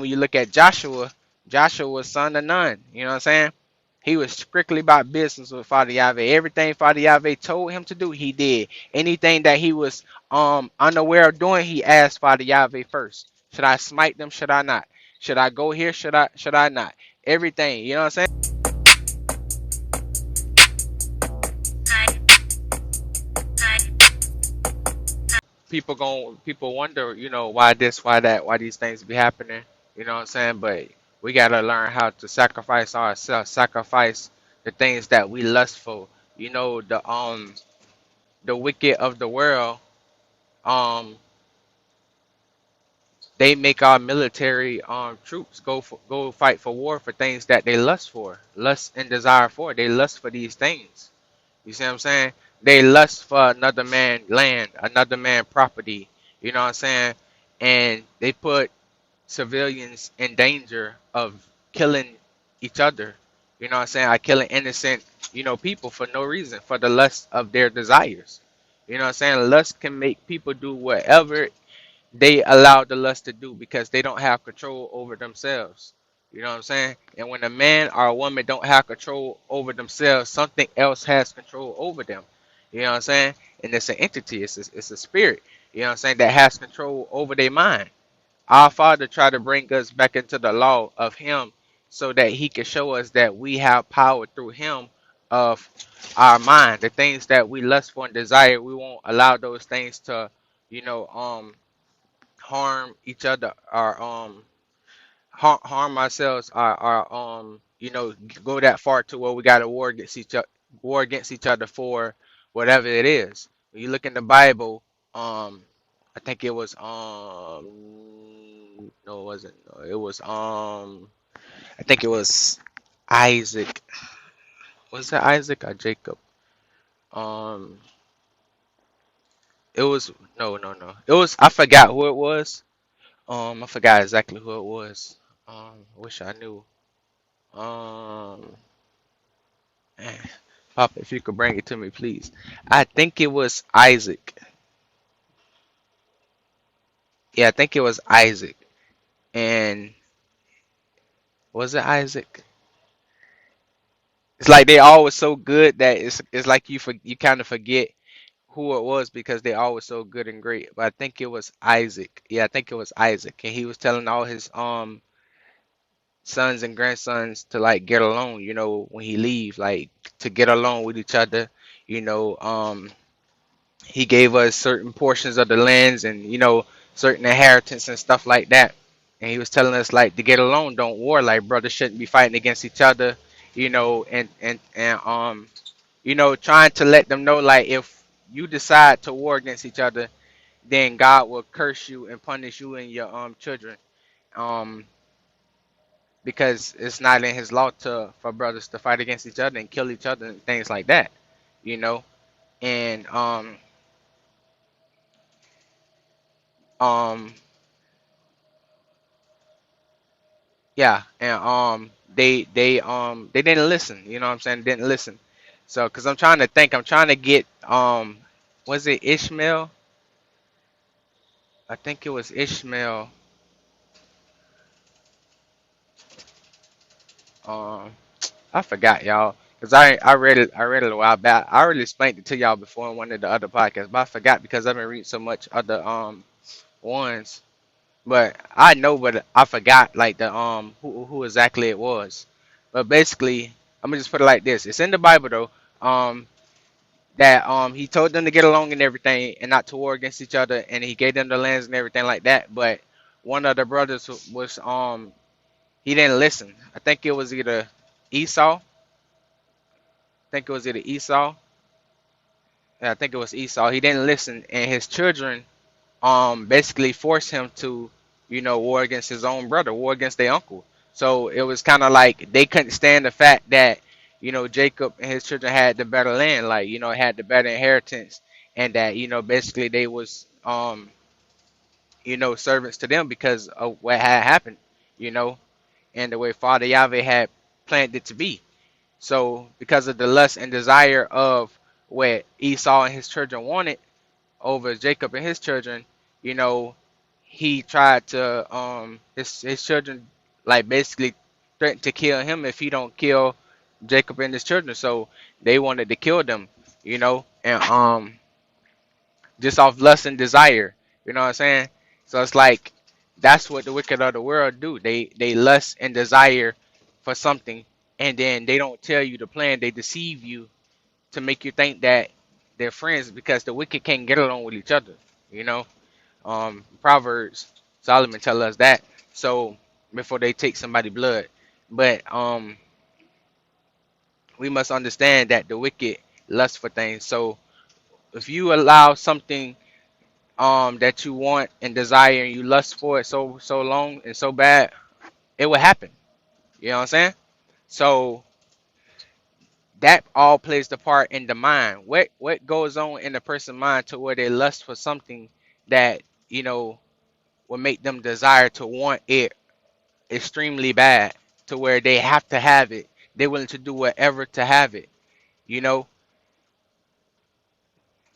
When you look at Joshua, Joshua was son of Nun. You know what I'm saying? He was strictly about business with Father Yahweh. Everything Father Yahweh told him to do, he did. Anything that he was unaware of doing, he asked Father Yahweh first. Should I smite them? Should I not? Should I go here? Should I not? Everything. You know what I'm saying? People wonder, why this, why that, why these things be happening. You know what I'm saying? But we gotta learn how to sacrifice ourselves, sacrifice the things that we lust for. The wicked of the world, um, they make our military troops go fight for war for things that they lust for, lust and desire for. They lust for these things. You see what I'm saying? They lust for another man land, another man property. You know what I'm saying? And they put civilians in danger of killing each other. You know what I'm saying? Like killing innocent, people for no reason, for the lust of their desires. You know what I'm saying? Lust can make people do whatever they allow the lust to do because they don't have control over themselves. You know what I'm saying? And when a man or a woman don't have control over themselves, something else has control over them. You know what I'm saying? And it's an entity, it's a spirit, you know what I'm saying, that has control over their mind. Our Father tried to bring us back into the law of Him so that He can show us that we have power through Him of our mind. The things that we lust for and desire, we won't allow those things to, you know, harm each other or harm ourselves or go that far to where we got a war against each other for whatever it is. When you look in the Bible, I think it was no, it wasn't. No, it was I think it was Isaac. Was it Isaac or Jacob? Um, it was no. It was, I forgot who it was. I forgot exactly who it was. Wish I knew. Um, man, Papa, if you could bring it to me, please. I think it was Isaac. Yeah, I think it was Isaac. And was it Isaac? It's like they all was so good that it's like you kind of forget who it was because they all was so good and great. But I think it was Isaac. Yeah, I think it was Isaac, and he was telling all his sons and grandsons to like get along. When he leave, like to get along with each other. You know, um, he gave us certain portions of the lands and certain inheritance and stuff like that. And he was telling us like to get along, don't war. Like brothers shouldn't be fighting against each other. And trying to let them know like if you decide to war against each other, then God will curse you and punish you and your children. Um, because it's not in His law to for brothers to fight against each other and kill each other and things like that. You know, and um yeah, and they didn't listen. You know what I'm saying? Didn't listen. So, cause I'm trying to think, I'm trying to get was it Ishmael? I think it was Ishmael. Um, I forgot y'all, cause I read it a while back. I already explained it to y'all before in one of the other podcasts, but I forgot because I've been reading so much other ones. But I know, but I forgot like the who exactly it was. But basically, I'm gonna just put it like this: it's in the Bible though. That he told them to get along and everything, and not to war against each other, and he gave them the lands and everything like that. But one of the brothers was he didn't listen. I think it was either Esau. I think it was either Esau. Yeah, I think it was Esau. He didn't listen, and his children basically forced him to war against his own brother, war against their uncle. So it was kind of like they couldn't stand the fact that Jacob and his children had the better land, like had the better inheritance, and that basically they was servants to them because of what had happened, you know and the way Father Yahweh had planned it to be. So because of the lust and desire of what Esau and his children wanted over Jacob and his children, you know, he tried to his children like basically threatened to kill him if he don't kill Jacob and his children. So they wanted to kill them, and just off lust and desire. You know what I'm saying? So it's like that's what the wicked of the world do. They lust and desire for something, and then they don't tell you the plan. They deceive you to make you think that they're friends because the wicked can't get along with each other. You know, Proverbs Solomon tell us that. So before they take somebody blood, but we must understand that the wicked lust for things. So if you allow something that you want and desire and you lust for it so long and so bad, it will happen. You know what I'm saying? So that all plays the part in the mind. What goes on in the person's mind to where they lust for something that will make them desire to want it extremely bad to where they have to have it. They're willing to do whatever to have it. You know,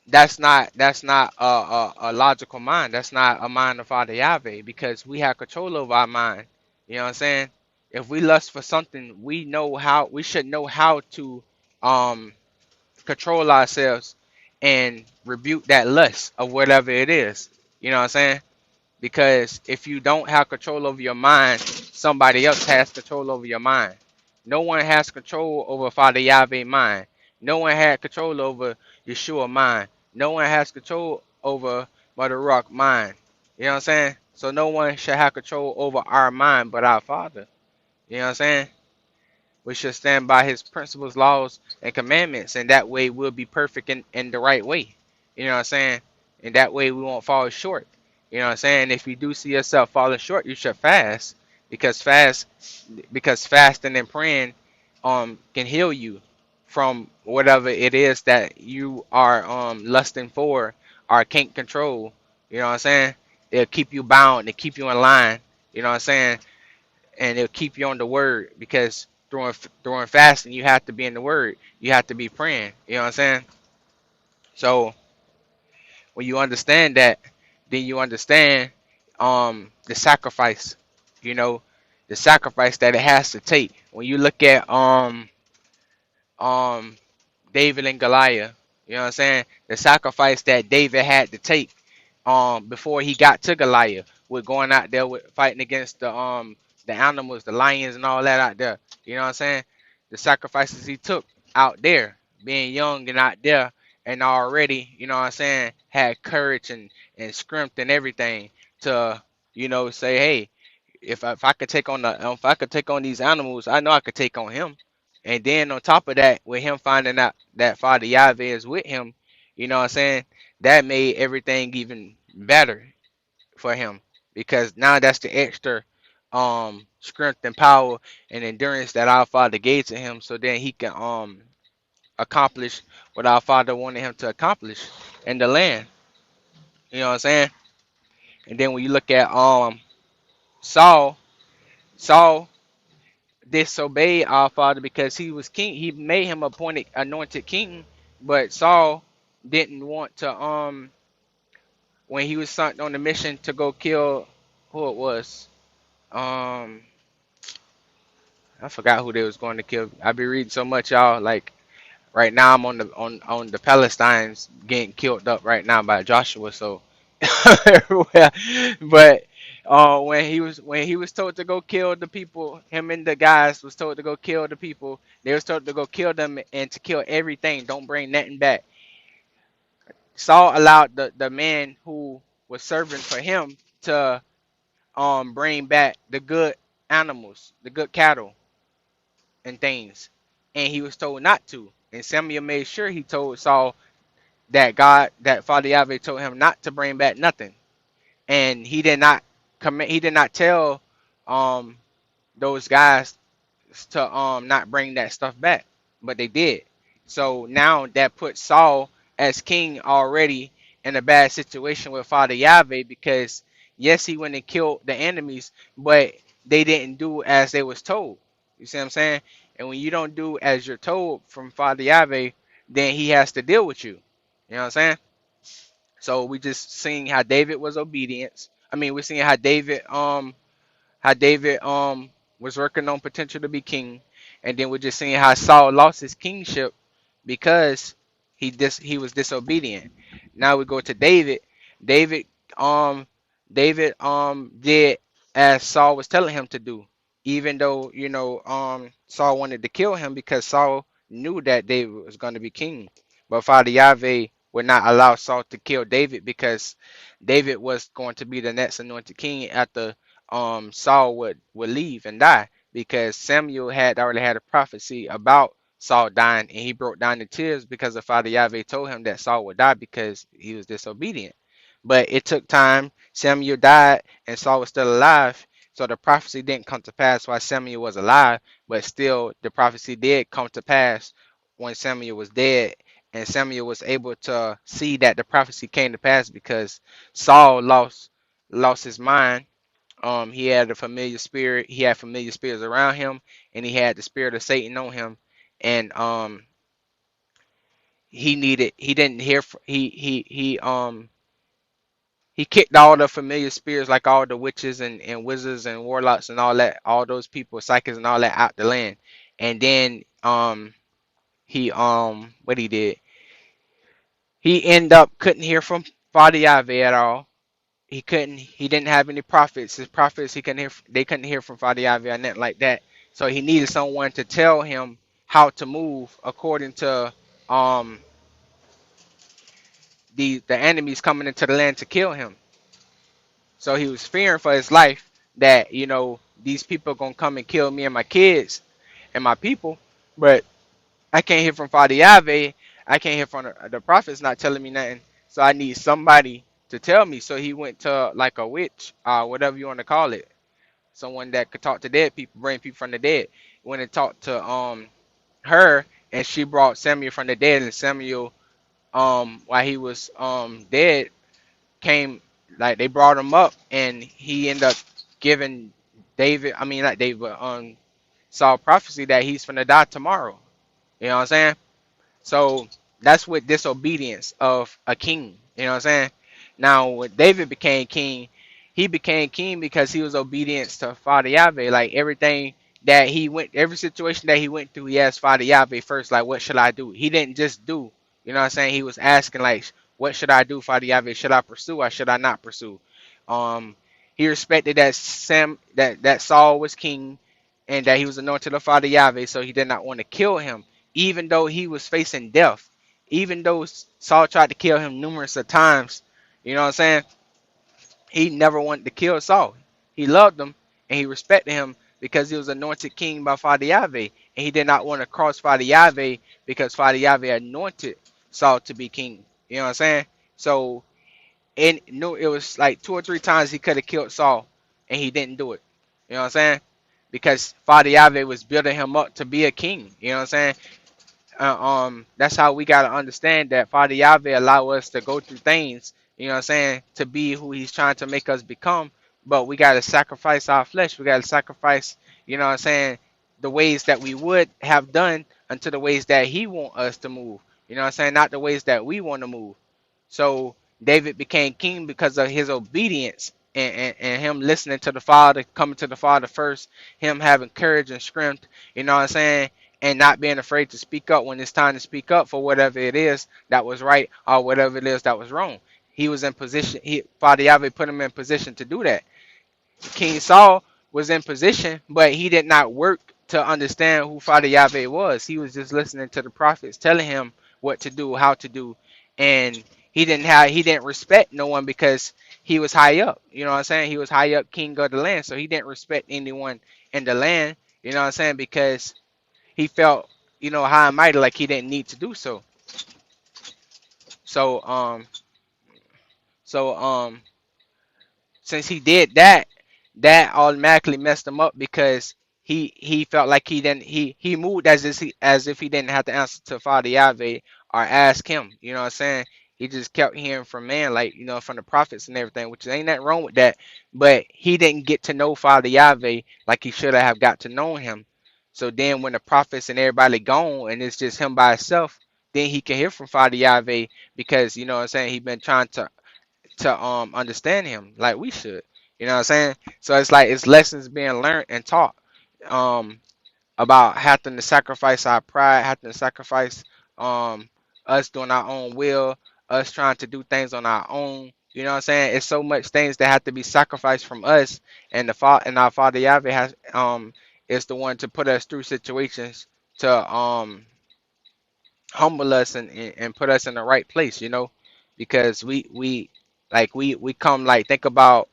that's not a logical mind. That's not a mind of Father Yahweh because we have control over our mind. You know what I'm saying? If we lust for something, we should know how to um control ourselves and rebuke that lust of whatever it is. You know what I'm saying? Because if you don't have control over your mind, somebody else has control over your mind. No one has control over Father Yahweh mind. No one had control over Yeshua mind. No one has control over Mother Rock mind. You know what I'm saying? So no one should have control over our mind but our Father. You know what I'm saying? We should stand by his principles, laws, and commandments, and that way we'll be perfect in the right way. You know what I'm saying? And that way we won't fall short. You know what I'm saying? If you do see yourself falling short, you should fast because fasting and praying can heal you from whatever it is that you are lusting for or can't control. You know what I'm saying? It'll keep you bound and keep you in line. You know what I'm saying? And it'll keep you on the word because during fasting you have to be in the word. You have to be praying. You know what I'm saying? So when you understand that, then you understand the sacrifice. You know, the sacrifice that it has to take. When you look at um David and Goliath, you know what I'm saying? The sacrifice that David had to take before he got to Goliath with going out there with fighting against the animals, the lions and all that out there. You know what I'm saying? The sacrifices he took out there, being young and out there and already, you know what I'm saying, had courage and strength and everything to, say, hey, if I could take on if I could take on these animals, I know I could take on him. And then on top of that, with him finding out that Father Yahweh is with him, you know what I'm saying? That made everything even better for him because now that's the extra strength and power and endurance that our Father gave to him, so then he can accomplish what our Father wanted him to accomplish in the land. You know what I'm saying? And then when you look at Saul, Saul disobeyed our Father because he was king. He made him appointed anointed king, but Saul didn't want to when he was sent on the mission to go kill who it was. Um I forgot who they was going to kill. I be reading so much, y'all. Like right now I'm on the Palestinians getting killed up right now by Joshua, so everywhere. But when he was told to go kill the people, him and the guys was told to go kill the people. They was told to go kill them and to kill everything. Don't bring nothing back. Saul allowed the man who was serving for him to bring back the good animals, the good cattle and things, and he was told not to. And Samuel made sure he told Saul that Father Yahweh told him not to bring back nothing, and he did not commit. He did not tell um those guys to not bring that stuff back, but they did. So now that puts Saul as king already in a bad situation with Father Yahweh because yes, he went and killed the enemies, but they didn't do as they was told. You see what I'm saying? And when you don't do as you're told from Father Yahweh, then he has to deal with you. You know what I'm saying? So we just seeing how David was I mean, we're seeing how David was working on potential to be king, and then we're just seeing how Saul lost his kingship because he was disobedient. Now we go to David. David um did as Saul was telling him to do, even though Saul wanted to kill him because Saul knew that David was going to be king. But Father Yahweh would not allow Saul to kill David because David was going to be the next anointed king after Saul would leave and die, because Samuel had already had a prophecy about Saul dying, and he broke down in tears because the Father Yahweh told him that Saul would die because he was disobedient. But it took time. Samuel died and Saul was still alive. So the prophecy didn't come to pass while Samuel was alive, but still the prophecy did come to pass when Samuel was dead. And Samuel was able to see that the prophecy came to pass because Saul lost his mind. He had a familiar spirit. He had familiar spirits around him, and he had the spirit of Satan on him. And he didn't hear. He kicked all the familiar spirits, like all the witches and wizards and warlocks and all that, all those people, psychics and all that, out the land. And then he what he did, he ended up couldn't hear from Father Yahweh at all. He didn't have any prophets. His prophets, he couldn't hear, they couldn't hear from Father Yahweh or nothing like that. So he needed someone to tell him how to move according to um the enemies coming into the land to kill him. So he was fearing for his life that, these people are gonna come and kill me and my kids and my people, but I can't hear from Father Yahweh. I can't hear from the prophets not telling me nothing. So I need somebody to tell me. So he went to like a witch, whatever you want to call it, someone that could talk to dead people, bring people from the dead. Went and talked to her, and she brought Samuel from the dead. And Samuel, while he was dead, came, like, they brought him up, and he ended up giving David, I mean not David, but Saul prophecy that he's gonna die tomorrow. You know what I'm saying? So that's with disobedience of a king. You know what I'm saying? Now, when David became king, he became king because he was obedient to Father Yahweh. Like everything that he went, every situation that he went through, he asked Father Yahweh first, like, what should I do? He didn't just do. You know what I'm saying? He was asking, like, what should I do, Father Yahweh? Should I pursue or should I not pursue? Um, he respected that that Saul was king and that he was anointed of Father Yahweh, so he did not want to kill him even though he was facing death, even though Saul tried to kill him numerous of times. You know what I'm saying? He never wanted to kill Saul. He loved him and he respected him because he was anointed king by Father Yahweh, and he did not want to cross Father Yahweh because Father Yahweh anointed Saul to be king. You know what I'm saying? So, and no, it was like 2 or 3 times he could have killed Saul, and he didn't do it. You know what I'm saying? Because Father Yahweh was building him up to be a king. You know what I'm saying? That's how we gotta understand that Father Yahweh allow us to go through things, you know what I'm saying, to be who he's trying to make us become. But we gotta sacrifice our flesh. We gotta sacrifice, you know what I'm saying, the ways that we would have done unto the ways that he want us to move. You know what I'm saying? Not the ways that we want to move. So David became king because of his obedience, and him listening to the Father, coming to the Father first, him having courage and strength, you know what I'm saying, and not being afraid to speak up when it's time to speak up for whatever it is that was right or whatever it is that was wrong. He was in position. Father Yahweh put him in position to do that. King Saul was in position, but he did not work to understand who Father Yahweh was. He was just listening to the prophets telling him what to do, how to do, and he didn't respect no one because he was high up. You know what I'm saying? He was high up king of the land, so he didn't respect anyone in the land. You know what I'm saying? Because he felt, high and mighty, like he didn't need to do so. So so since he did that, that automatically messed him up because he felt like he moved as if he didn't have to answer to Father Yahweh or ask him. You know what I'm saying? He just kept hearing from man, like, from the prophets and everything, which ain't nothing wrong with that. But he didn't get to know Father Yahweh like he should have got to know him. So then when the prophets and everybody gone and it's just him by himself, then he can hear from Father Yahweh because, you know what I'm saying, he been trying to to understand him like we should. You know what I'm saying? So it's like it's lessons being learned and taught um about having to sacrifice our pride, having to sacrifice um us doing our own will, us trying to do things on our own. You know what I'm saying? It's so much things that have to be sacrificed from us, and and our Father Yahweh has is the one to put us through situations to humble us and put us in the right place, you know, because we come like think about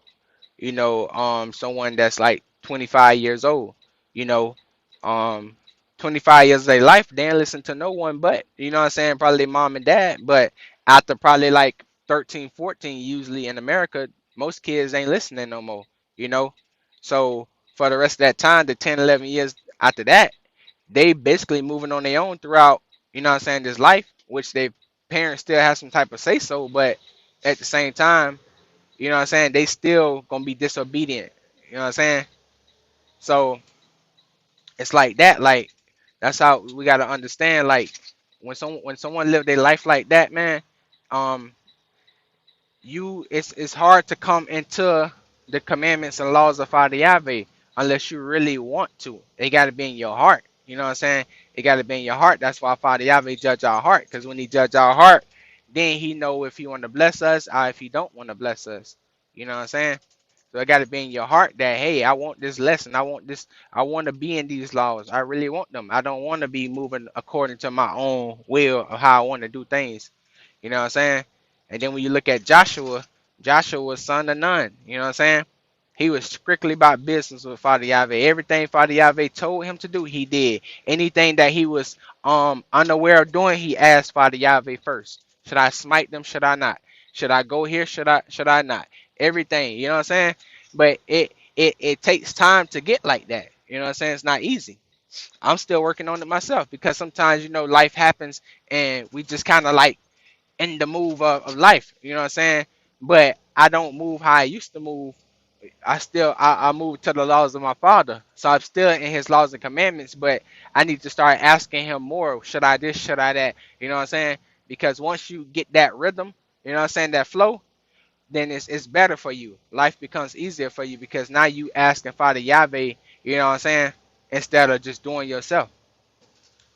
someone that's like 25 years old, you know, um 25 years of their life, they ain't listen to no one but, you know what I'm saying, probably their mom and dad. But after probably like 13, 14, usually in America, most kids ain't listening no more, you know. So for the rest of that time, the 10, 11 years after that, they basically moving on their own throughout, you know what I'm saying, this life, which their parents still have some type of say so, but at the same time, you know what I'm saying, they still gonna be disobedient. You know what I'm saying? So it's like that, like that's how we gotta understand, like when someone live their life like that, man, um it's hard to come into the commandments and laws of Father Yahweh unless you really want to. They got to be in your heart. You know what I'm saying? It got to be in your heart. That's why Father Yahweh judge our heart, because when he judge our heart, then he know if he want to bless us or if he don't want to bless us. You know what I'm saying? So it got to be in your heart that, hey, I want this lesson. I want this. I want to be in these laws. I really want them. I don't want to be moving according to my own will of how I want to do things. You know what I'm saying? And then when you look at Joshua, Joshua was son of none. You know what I'm saying? He was strictly about business with Father Yahweh. Everything Father Yahweh told him to do, he did. Anything that he was unaware of doing, he asked Father Yahweh first. Should I smite them? Should I not? Should I go here? Should I not? Everything. You know what I'm saying? But it takes time to get like that. You know what I'm saying? It's not easy. I'm still working on it myself because sometimes life happens and we just kind of like in the move of life, you know what I'm saying? But I don't move how I used to move. I move to the laws of my father. So I'm still in his laws and commandments, but I need to start asking him more. Should I this, should I that? You know what I'm saying? Because once you get that rhythm, you know what I'm saying, that flow, then it's better for you. Life becomes easier for you because now you asking Father Yahweh, you know what I'm saying, instead of just doing yourself.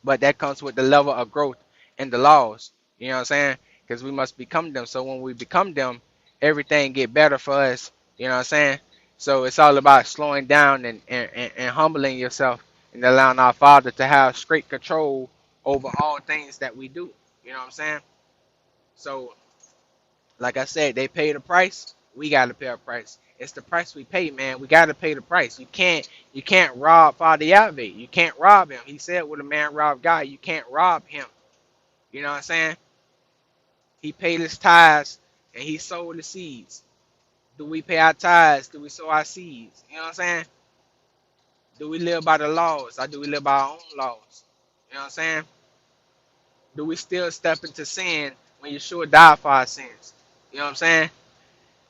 But that comes with the level of growth in the laws. You know what I'm saying? Because we must become them. So when we become them, everything get better for us. You know what I'm saying? So it's all about slowing down and humbling yourself and allowing our Father to have straight control over all things that we do. You know what I'm saying? So, like I said, they paid a price. We got to pay a price. It's the price we pay, man. We got to pay the price. You can't rob Father Yahweh. You can't rob him. He said, "When a man rob God, you can't rob him." You know what I'm saying? He paid his tithes and he sowed the seeds. Do we pay our tithes? Do we sow our seeds? You know what I'm saying? Do we live by the laws or do we live by our own laws? You know what I'm saying? Do we still step into sin when Yeshua died for our sins? You know what I'm saying?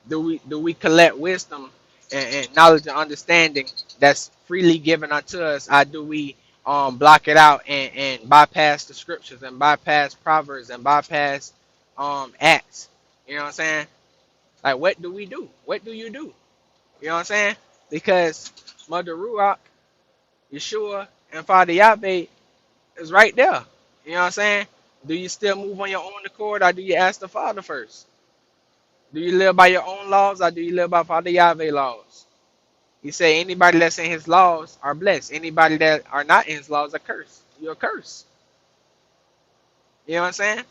Do we collect wisdom and knowledge and understanding that's freely given unto us, or do we block it out and bypass the scriptures and bypass proverbs and bypass acts? You know what I'm saying? Like, what do we do? What do you do? You know what I'm saying? Because Mother Ruach, Yeshua, and Father Yahweh is right there. You know what I'm saying? Do you still move on your own accord, or do you ask the Father first? Do you live by your own laws, or do you live by Father Yahweh laws? He said anybody that's in his laws are blessed. Anybody that are not in his laws are cursed. You're cursed. You know what I'm saying?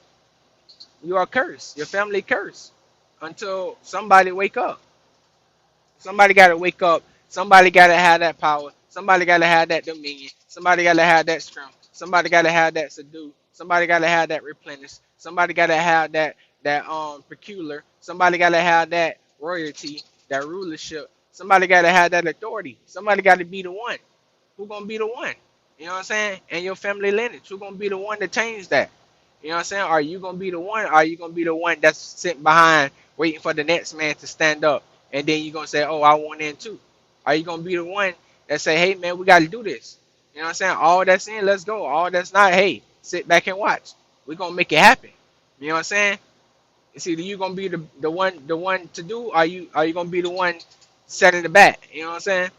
You are cursed. Your family cursed until somebody wake up. Somebody got to wake up. Somebody got to have that power. Somebody got to have that dominion. Somebody got to have that strength. Somebody got to have that subdue. Somebody got to have that replenish. Somebody got to have that peculiar. Somebody got to have that royalty, that rulership. Somebody got to have that authority. Somebody got to be the one. Who gonna be the one? You know what I'm saying? And your family lineage. Who gonna be the one to change that? You know what I'm saying? Are you gonna be the one? Are you gonna be the one that's sitting behind waiting for the next man to stand up? And then you gonna say, "Oh, I want in too." Are you gonna be the one that say, "Hey man, we gotta do this"? You know what I'm saying? All that's in, let's go. All that's not, hey, sit back and watch. We're gonna make it happen. You know what I'm saying? It's either you gonna be the one to do, or you gonna be the one setting the bat. You know what I'm saying?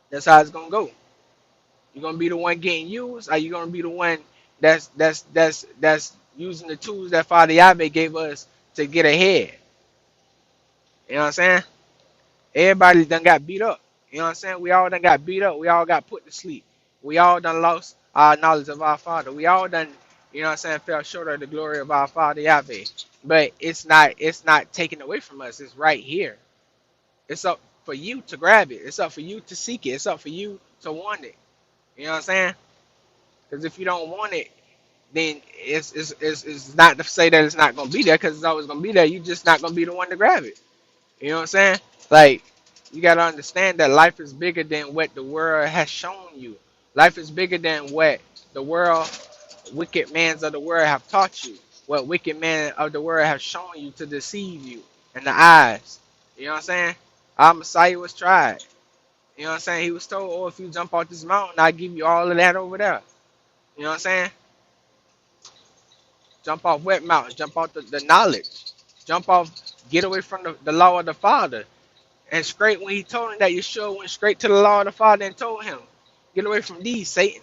That's how it's gonna go. You gonna be the one getting used, or you gonna be the one that's using the tools that Father Yahweh gave us to get ahead. You know what I'm saying? Everybody done got beat up. You know what I'm saying? We all done got beat up. We all got put to sleep. We all done lost our knowledge of our Father. We all done, you know what I'm saying, fell short of the glory of our Father Yahweh. But it's not taken away from us. It's right here. It's up for you to grab it. It's up for you to seek it. It's up for you to want it. You know what I'm saying? Because if you don't want it, then it's not to say that it's not gonna be there, because it's always gonna be there. You just not gonna be the one to grab it. You know what I'm saying? Like, you gotta understand that life is bigger than what the world has shown you. Life is bigger than what the world, wicked mans of the world have taught you. What wicked men of the world have shown you to deceive you in the eyes. You know what I'm saying? Our Messiah was tried. You know what I'm saying? He was told, oh, if you jump off this mountain, I'll give you all of that over there. You know what I'm saying? Jump off wet mountains. Jump off the knowledge. Jump off, get away from the law of the Father. And straight when he told him that, Yeshua went straight to the law of the Father and told him, get away from these, Satan.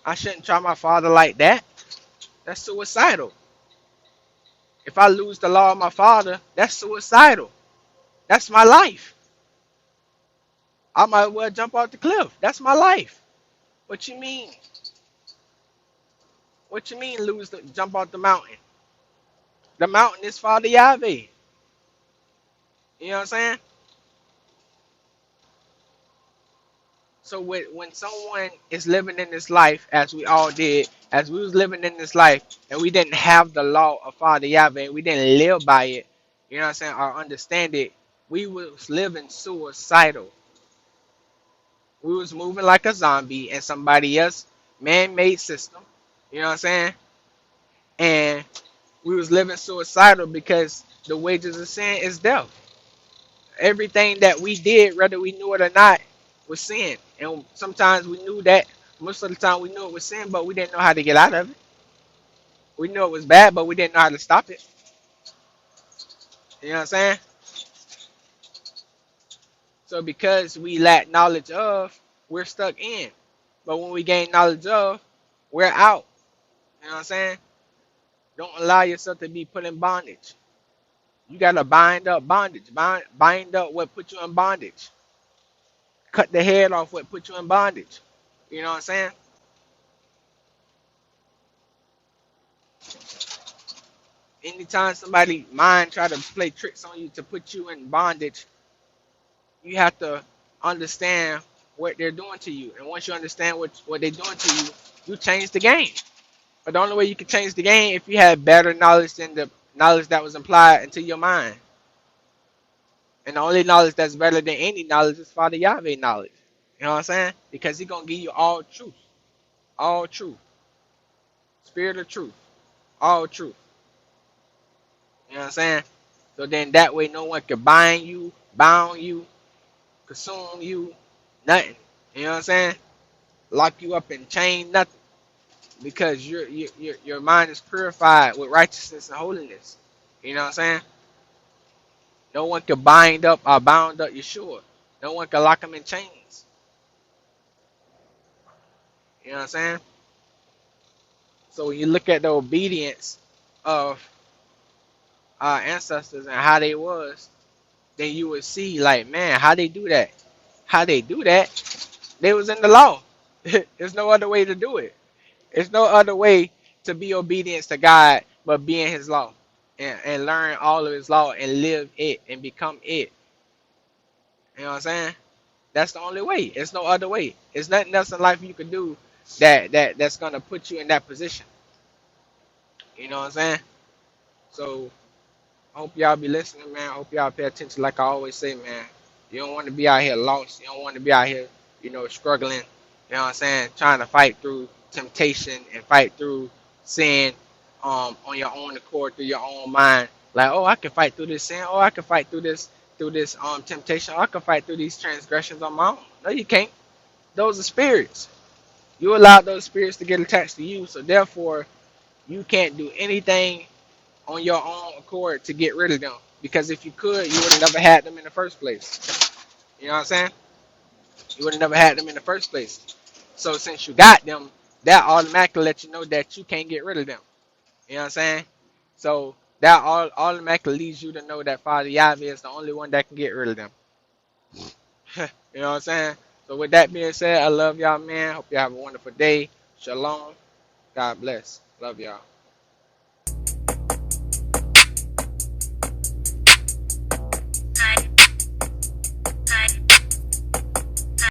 I shouldn't try my Father like that. That's suicidal. If I lose the law of my Father, that's suicidal. That's my life. I might as well jump off the cliff. That's my life. What you mean? What you mean jump off the mountain? The mountain is Father Yahweh. You know what I'm saying? So when someone is living in this life, as we all did, as we was living in this life, and we didn't have the law of Father Yahweh, and we didn't live by it, you know what I'm saying, or understand it, we was living suicidal. We was moving like a zombie in somebody else man-made system. You know what I'm saying? And we was living suicidal because the wages of sin is death. Everything that we did, whether we knew it or not, was sin. And sometimes we knew that. Most of the time we knew it was sin, but we didn't know how to get out of it. We knew it was bad, but we didn't know how to stop it. You know what I'm saying? So because we lack knowledge of, we're stuck in. But when we gain knowledge of, we're out. You know what I'm saying? Don't allow yourself to be put in bondage. You gotta bind up bondage. Bind up what put you in bondage. Cut the head off what put you in bondage. You know what I'm saying? Anytime somebody mind try to play tricks on you to put you in bondage, you have to understand what they're doing to you. And once you understand what they're doing to you, you change the game. But the only way you can change the game if you have better knowledge than the knowledge that was implied into your mind. And the only knowledge that's better than any knowledge is Father Yahweh knowledge. You know what I'm saying? Because He's gonna give you all truth. All truth. Spirit of truth. All truth. You know what I'm saying? So then that way no one can bound you, consume you, nothing. You know what I'm saying? Lock you up and chain, nothing. Because your mind is purified with righteousness and holiness. You know what I'm saying? No one can bind up or bound up Yeshua. No one can lock him in chains. You know what I'm saying? So when you look at the obedience of our ancestors and how they was, then you would see like, man, how they do that? How they do that? They was in the law. There's no other way to do it. There's no other way to be obedient to God but be in His law and learn all of His law and live it and become it. You know what I'm saying? That's the only way. There's no other way. There's nothing else in life you can do that's gonna put you in that position. You know what I'm saying? So I hope y'all be listening, man. I hope y'all pay attention. Like I always say, man, you don't want to be out here lost. You don't want to be out here, struggling. You know what I'm saying? Trying to fight through temptation and fight through sin, on your own accord, through your own mind. Like, oh, I can fight through this sin. Oh, I can fight through this temptation. Oh, I can fight through these transgressions on my own. No, you can't. Those are spirits. You allow those spirits to get attached to you, so therefore you can't do anything on your own accord to get rid of them. Because if you could, you would have never had them in the first place. You know what I'm saying? You would have never had them in the first place. So since you got them, that automatically let you know that you can't get rid of them. You know what I'm saying? So that automatically leads you to know that Father Yahweh is the only one that can get rid of them. You know what I'm saying? So with that being said, I love y'all, man. Hope y'all have a wonderful day. Shalom. God bless. Love y'all.